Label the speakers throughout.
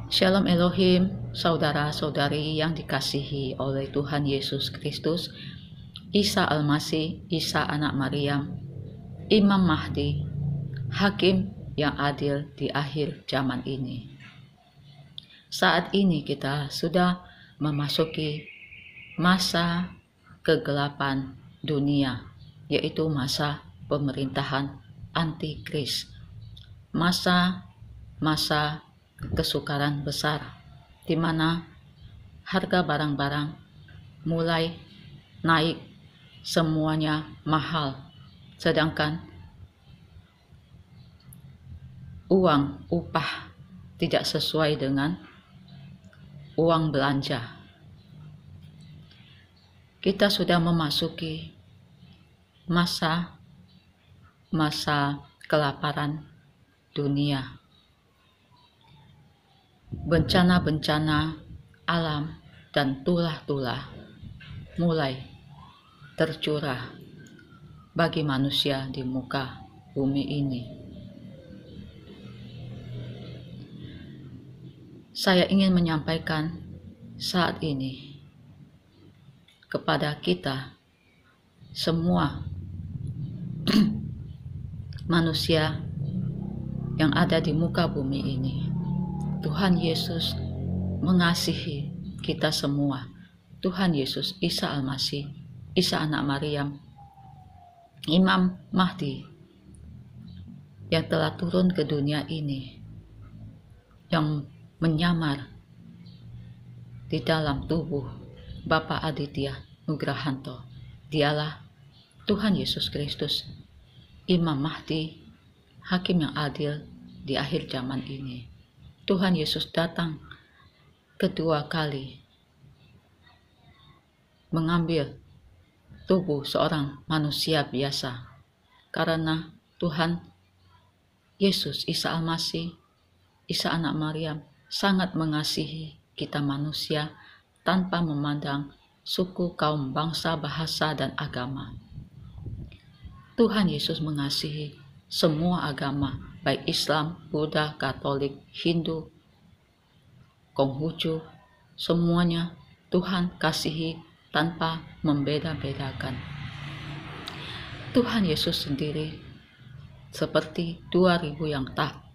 Speaker 1: Shalom Elohim, saudara-saudari yang dikasihi oleh Tuhan Yesus Kristus, Isa Al-Masih, Isa anak Maryam, Imam Mahdi, Hakim yang adil di akhir zaman ini. Saat ini kita sudah memasuki masa kegelapan dunia, yaitu masa pemerintahan antikris, masa kesukaran besar, di mana harga barang-barang mulai naik, semuanya mahal, sedangkan uang upah tidak sesuai dengan uang belanja. Kita sudah memasuki masa kelaparan dunia. Bencana-bencana alam dan tulah-tulah mulai tercurah bagi manusia di muka bumi ini. Saya ingin menyampaikan saat ini kepada kita semua manusia yang ada di muka bumi ini. Tuhan Yesus mengasihi kita semua. Tuhan Yesus, Isa Al-Masih, Isa anak Maryam, Imam Mahdi yang telah turun ke dunia ini, yang menyamar di dalam tubuh Bapa Aditya Nugrahanto. Dialah Tuhan Yesus Kristus, Imam Mahdi, Hakim yang adil di akhir zaman ini. Tuhan Yesus datang kedua kali mengambil tubuh seorang manusia biasa, karena Tuhan Yesus, Isa Al-Masih, Isa anak Maryam sangat mengasihi kita manusia tanpa memandang suku, kaum, bangsa, bahasa, dan agama. Tuhan Yesus mengasihi semua agama, baik Islam, Buddha, Katolik, Hindu, Konghucu, semuanya Tuhan kasihi tanpa membeda-bedakan. Tuhan Yesus sendiri seperti 2000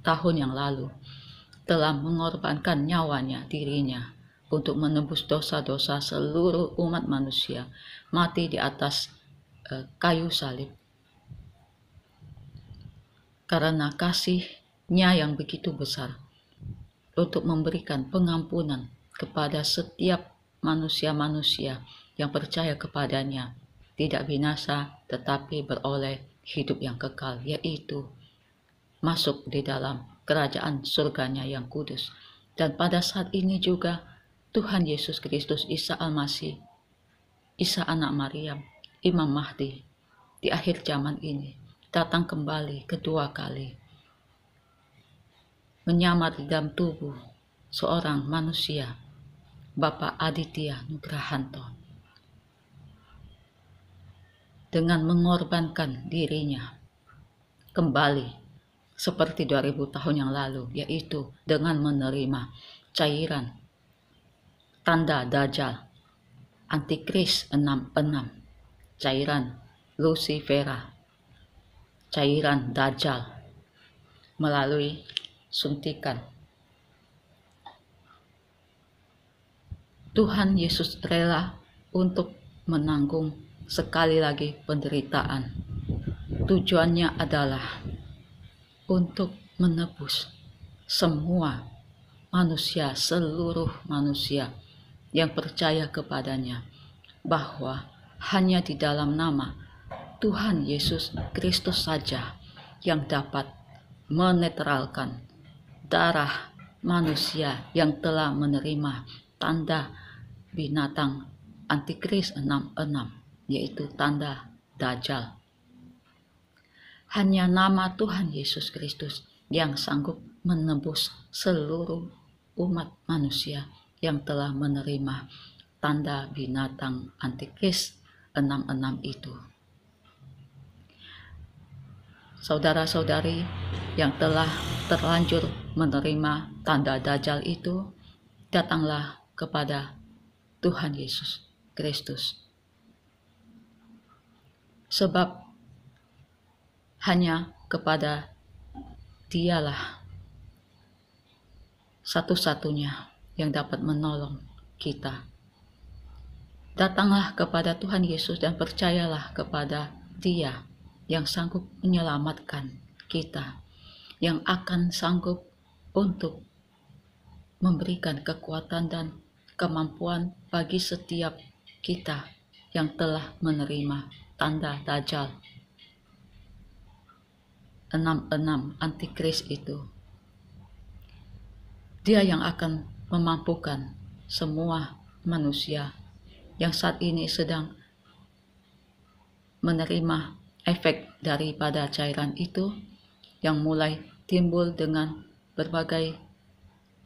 Speaker 1: tahun yang lalu telah mengorbankan nyawanya, dirinya, untuk menebus dosa-dosa seluruh umat manusia, mati di atas kayu salib. Karena kasih-Nya yang begitu besar untuk memberikan pengampunan kepada setiap manusia-manusia yang percaya kepadanya, tidak binasa tetapi beroleh hidup yang kekal, yaitu masuk di dalam kerajaan surganya yang kudus. Dan pada saat ini juga Tuhan Yesus Kristus, Isa Al-Masih, Isa anak Maryam, Imam Mahdi di akhir zaman ini datang kembali kedua kali, menyamar di dalam tubuh seorang manusia, Bapa Aditya Nugrahanto, dengan mengorbankan dirinya kembali seperti 2000 tahun yang lalu, yaitu dengan menerima cairan tanda Dajjal, Antikris 66, cairan Lucifera, cairan Dajjal melalui suntikan. Tuhan Yesus rela untuk menanggung sekali lagi penderitaan. Tujuannya adalah untuk menebus semua manusia, seluruh manusia yang percaya kepadanya, bahwa hanya di dalam nama Tuhan Yesus Kristus saja yang dapat menetralkan darah manusia yang telah menerima tanda binatang Antikris 66, yaitu tanda Dajjal. Hanya nama Tuhan Yesus Kristus yang sanggup menebus seluruh umat manusia yang telah menerima tanda binatang Antikris 66 itu. saudara-saudari yang telah terlanjur menerima tanda Dajjal itu, datanglah kepada Tuhan Yesus Kristus. Sebab hanya kepada Dialah satu-satunya yang dapat menolong kita. Datanglah kepada Tuhan Yesus dan percayalah kepada Dia yang sanggup menyelamatkan kita, yang akan sanggup untuk memberikan kekuatan dan kemampuan bagi setiap kita yang telah menerima tanda Dajjal 66 antikris itu. Dia yang akan memampukan semua manusia yang saat ini sedang menerima efek daripada cairan itu, yang mulai timbul dengan berbagai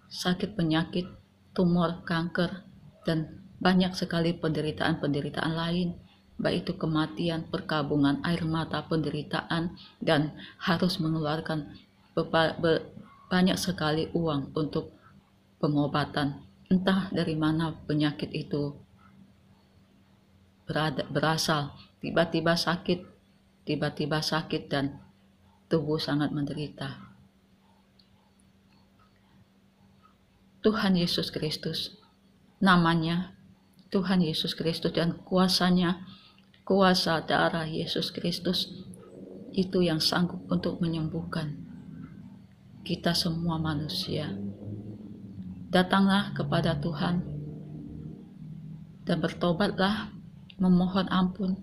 Speaker 1: sakit penyakit, tumor, kanker, dan banyak sekali penderitaan-penderitaan lain, baik itu kematian, perkabungan air mata, penderitaan, dan harus mengeluarkan banyak sekali uang untuk pengobatan. Entah dari mana penyakit itu berasal, tiba-tiba sakit dan tubuh sangat menderita. Tuhan Yesus Kristus, namanya Tuhan Yesus Kristus, dan kuasanya, kuasa darah Yesus Kristus itu yang sanggup untuk menyembuhkan kita semua manusia. Datanglah kepada Tuhan dan bertobatlah, memohon ampun,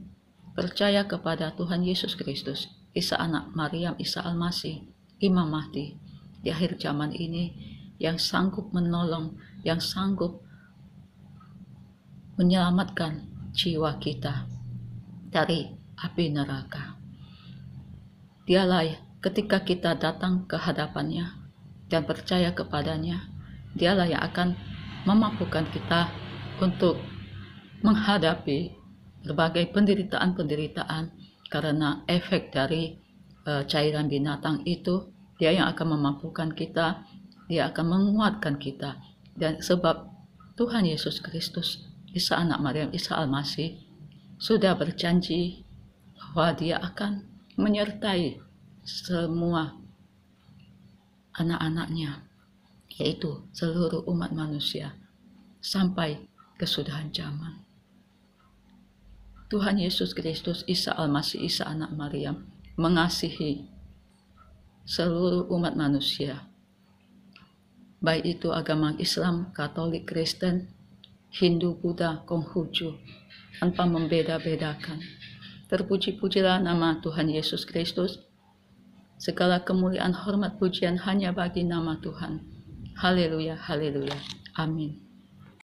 Speaker 1: percaya kepada Tuhan Yesus Kristus, Isa anak Maryam, Isa Al-Masih, Imam Mahdi di akhir zaman ini, yang sanggup menolong, yang sanggup menyelamatkan jiwa kita dari api neraka. Dialah ketika kita datang ke hadapannya dan percaya kepadanya, Dialah yang akan memampukan kita untuk menghadapi berbagai penderitaan-penderitaan karena efek dari cairan binatang itu. Dia yang akan memampukan kita, Dia akan menguatkan kita. Dan sebab Tuhan Yesus Kristus, Isa anak Maryam, Isa Al-Masih, sudah berjanji bahwa Dia akan menyertai semua anak-anaknya, yaitu seluruh umat manusia, sampai kesudahan zaman. Tuhan Yesus Kristus, Isa Al-Masih, Isa anak Maryam, mengasihi seluruh umat manusia, baik itu agama Islam, Katolik, Kristen, Hindu, Buddha, Konghucu, tanpa membeda-bedakan. Terpuji-pujilah nama Tuhan Yesus Kristus. Segala kemuliaan, hormat, pujian hanya bagi nama Tuhan. Haleluya, haleluya. Amin.